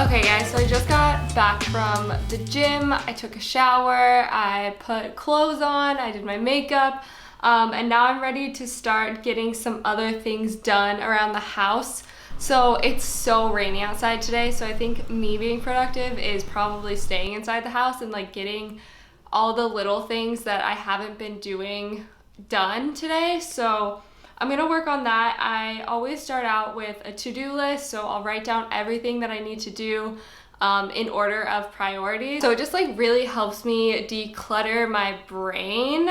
Okay guys, so I just got back from the gym. I took a shower, I put clothes on, I did my makeup, and now I'm ready to start getting some other things done around the house. So it's so rainy outside today, so I think me being productive is probably staying inside the house and like getting all the little things that I haven't been doing done today. So I'm gonna work on that. I always start out with a to-do list, so I'll write down everything that I need to do in order of priority. So it just like really helps me declutter my brain.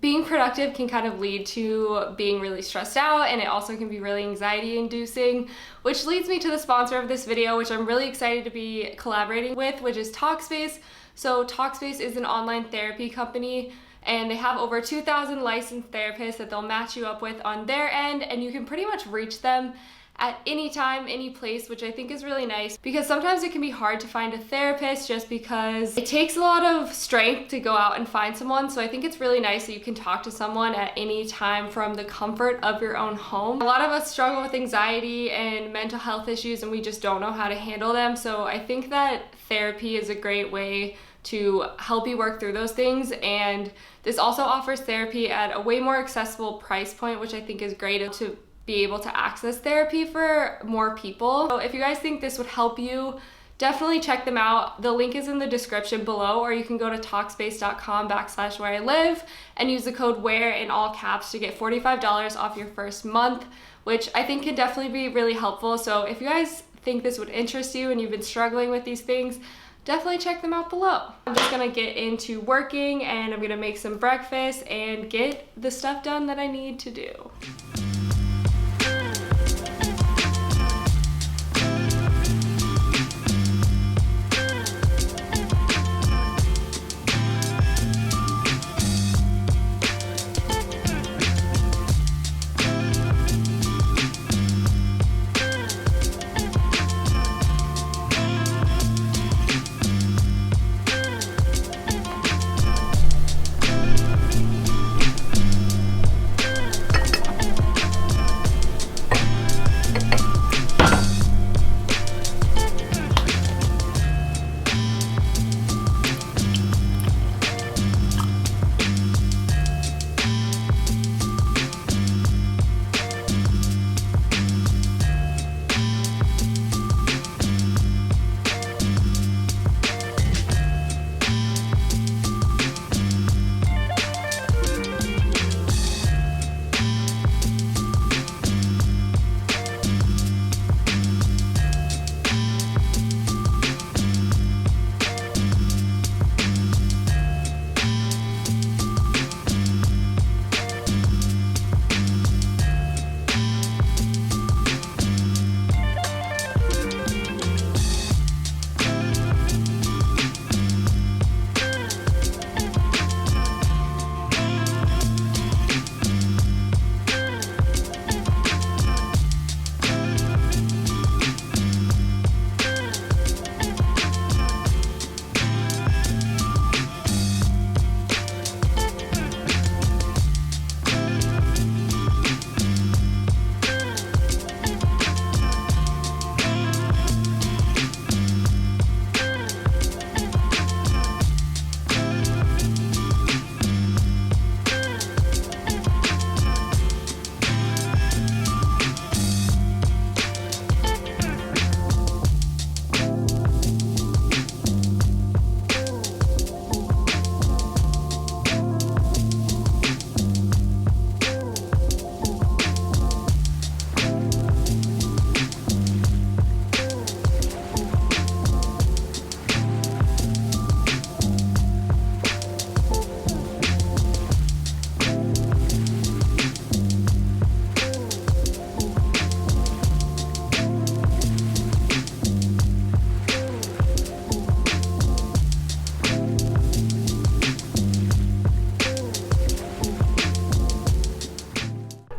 Being productive can kind of lead to being really stressed out, and it also can be really anxiety inducing, which leads me to the sponsor of this video, which I'm really excited to be collaborating with, which is Talkspace. So Talkspace is an online therapy company, and they have over 2,000 licensed therapists that they'll match you up with on their end, and you can pretty much reach them at any time, any place, which I think is really nice because sometimes it can be hard to find a therapist just because it takes a lot of strength to go out and find someone. So I think it's really nice that you can talk to someone at any time from the comfort of your own home. A lot of us struggle with anxiety and mental health issues, and we just don't know how to handle them. So I think that therapy is a great way to help you work through those things, and this also offers therapy at a way more accessible price point, which I think is great to be able to access therapy for more people. So if you guys think this would help you, definitely check them out. The link is in the description below, or you can go to talkspace.com/where I live and use the code WHERE in all caps to get $45 off your first month, which I think can definitely be really helpful. So if you guys think this would interest you and you've been struggling with these things, definitely check them out below. I'm just gonna get into working, and I'm gonna make some breakfast and get the stuff done that I need to do.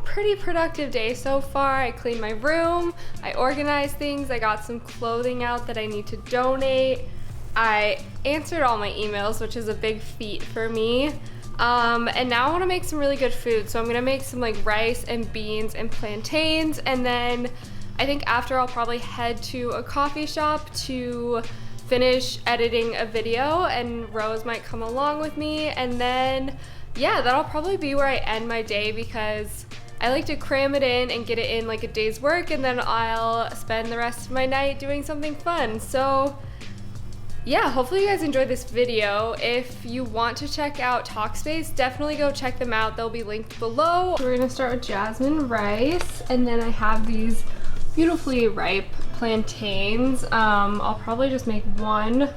Pretty productive day so far. I cleaned my room, I organized things, I got some clothing out that I need to donate. I answered all my emails, which is a big feat for me. And now I want to make some really good food. So I'm gonna make some like rice and beans and plantains, and then I think after I'll probably head to a coffee shop to finish editing a video, and Rose might come along with me, and then yeah, that'll probably be where I end my day because I like to cram it in and get it in like a day's work, and then I'll spend the rest of my night doing something fun. So yeah, hopefully you guys enjoyed this video. If you want to check out Talkspace, definitely go check them out. They'll be linked below. We're gonna start with jasmine rice, and then I have these beautifully ripe plantains. I'll probably just make one.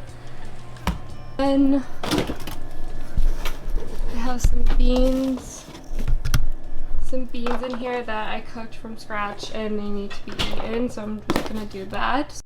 Then I have some beans in here that I cooked from scratch and they need to be eaten, so I'm just gonna do that.